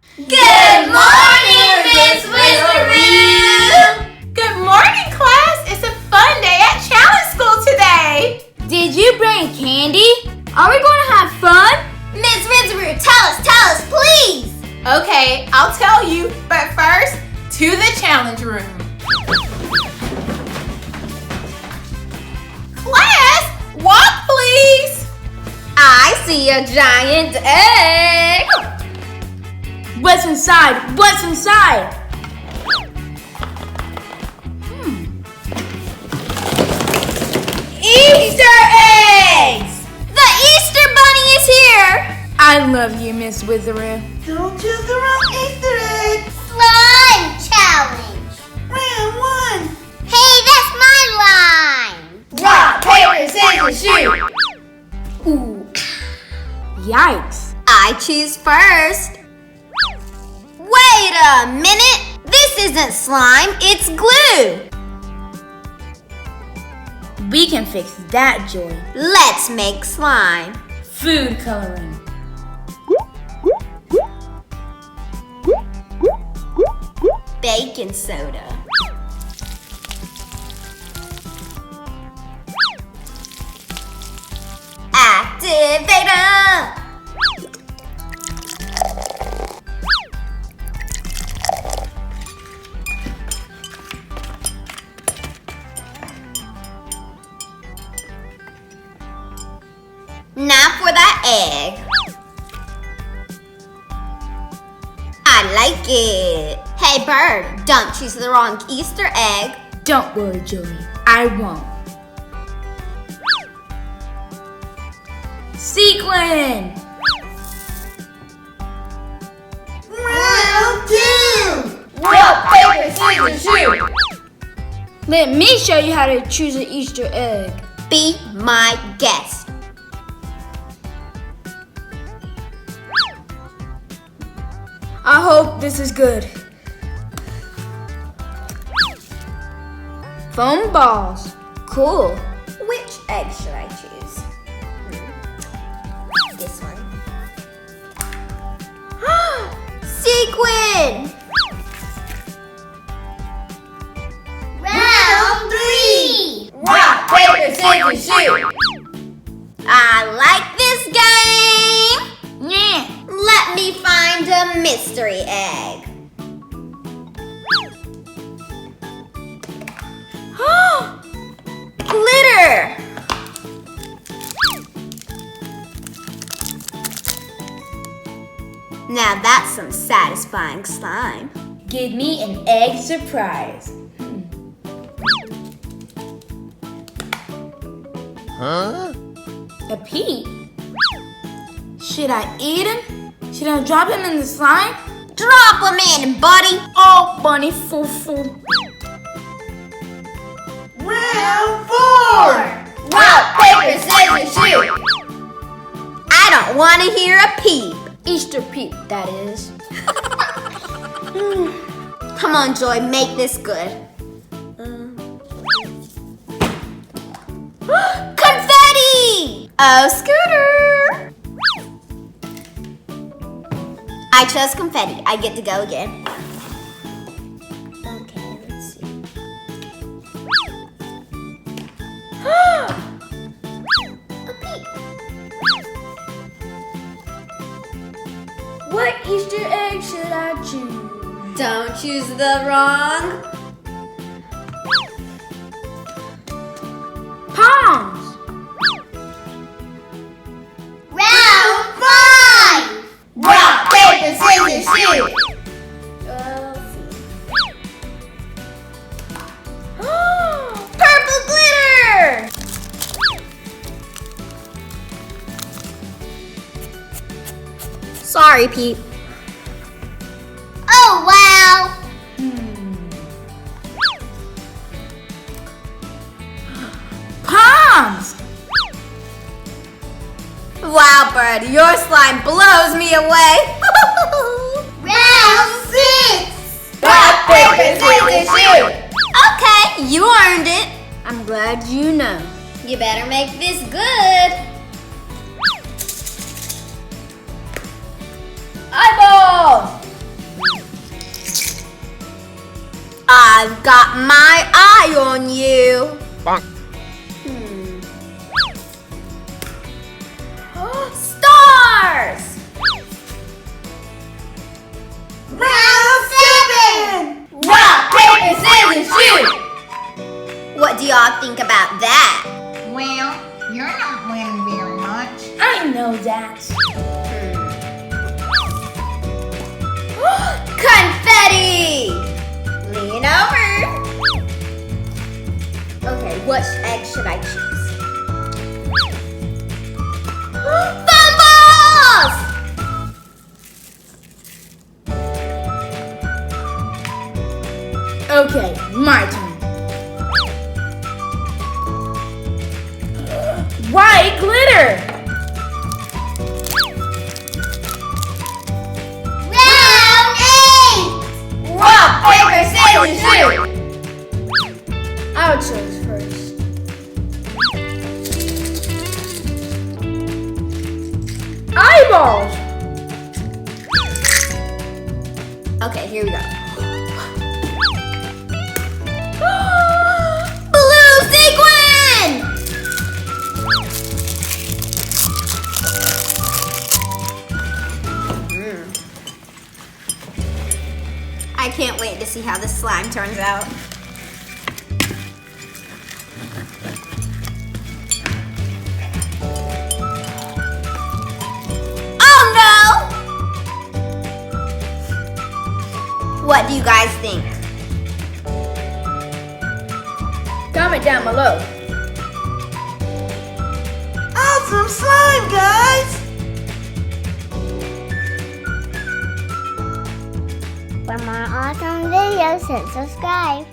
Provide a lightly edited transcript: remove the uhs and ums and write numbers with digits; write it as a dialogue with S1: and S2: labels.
S1: Good morning, Miss Whisperoo!
S2: Good morning, class! It's a fun day at Challenge School today!
S1: Did you bring candy? Are we going to have fun? Miss Whisperoo, tell us, please!
S2: Okay, I'll tell you, but first, to the challenge room. Class, walk please!
S1: I see a giant egg!
S3: What's inside? What's inside?
S1: Easter eggs! The Easter Bunny is here!
S3: I love you, Miss Witheroo.
S4: Don't choose the wrong Easter egg.
S1: Slime challenge!
S4: Round one.
S1: Hey, that's my line!
S4: Rock, paper, scissors, shoot.
S3: Ooh. Yikes.
S1: I choose first. Wait a minute! This isn't slime, it's glue!
S3: We can fix that, Joy.
S1: Let's make slime.
S3: Food coloring.
S1: Baking soda. Activator! Now for that egg. I like it. Hey bird, don't choose the wrong Easter egg.
S3: Don't worry, Joey. I won't. Sequin!
S4: Round two. Rock, paper, scissors, shoot.
S3: Let me show you how to choose an Easter egg.
S1: Be my guest.
S3: I hope this is good. Foam balls. Cool.
S1: Which egg should I choose? This one. Sequin! Round three!
S4: Rock, paper, scissors, shoot.
S1: I like this game!
S3: Yeah.
S1: Let me find a mystery egg. Glitter! Now that's some satisfying slime.
S3: Give me an egg surprise. A peep? Should I eat him? Should I drop him in the slime?
S1: Drop 'em in, buddy!
S3: Oh, bunny foo-foo.
S4: Round four. Rock, paper, scissors, shoot.
S1: I don't want to hear a peep.
S3: Easter peep, that is.
S1: Come on, Joy, make this good. Confetti! Oh, Scooter! I chose confetti. I get to go again. Okay, let's see. A peep.
S3: What Easter egg should I choose?
S1: Don't choose the wrong.
S3: Palms.
S1: Round five!
S4: Rock, paper, scissors, shoot.
S1: Purple glitter! Sorry, Pete. Oh, wow!
S3: Palms.
S1: Wow, Bird, your slime blows me away. Round six!
S4: Rock, paper, scissors, shoot.
S1: Okay, you earned it.
S3: I'm glad you know.
S1: You better make this good.
S3: Eyeballs!
S1: I've got my eye on you. Stars!
S2: Round 7.
S4: Rock, paper, scissors, shoot!
S1: What do y'all think about that?
S5: Well, you're not winning very much.
S3: I know that.
S1: Confetti! Lean over. Okay, which egg should I choose? Fumbles!
S3: Okay, my turn. White glitter.
S1: Round 8!
S4: Rock, paper, scissors, shoot!
S3: I'll choose first. Eyeballs.
S1: Okay, here we go. Blue sequin! I can't wait to see how this slime turns out. Oh no! What do you guys think?
S3: Comment down below.
S2: Awesome slime, guys.
S6: For more awesome videos, hit subscribe.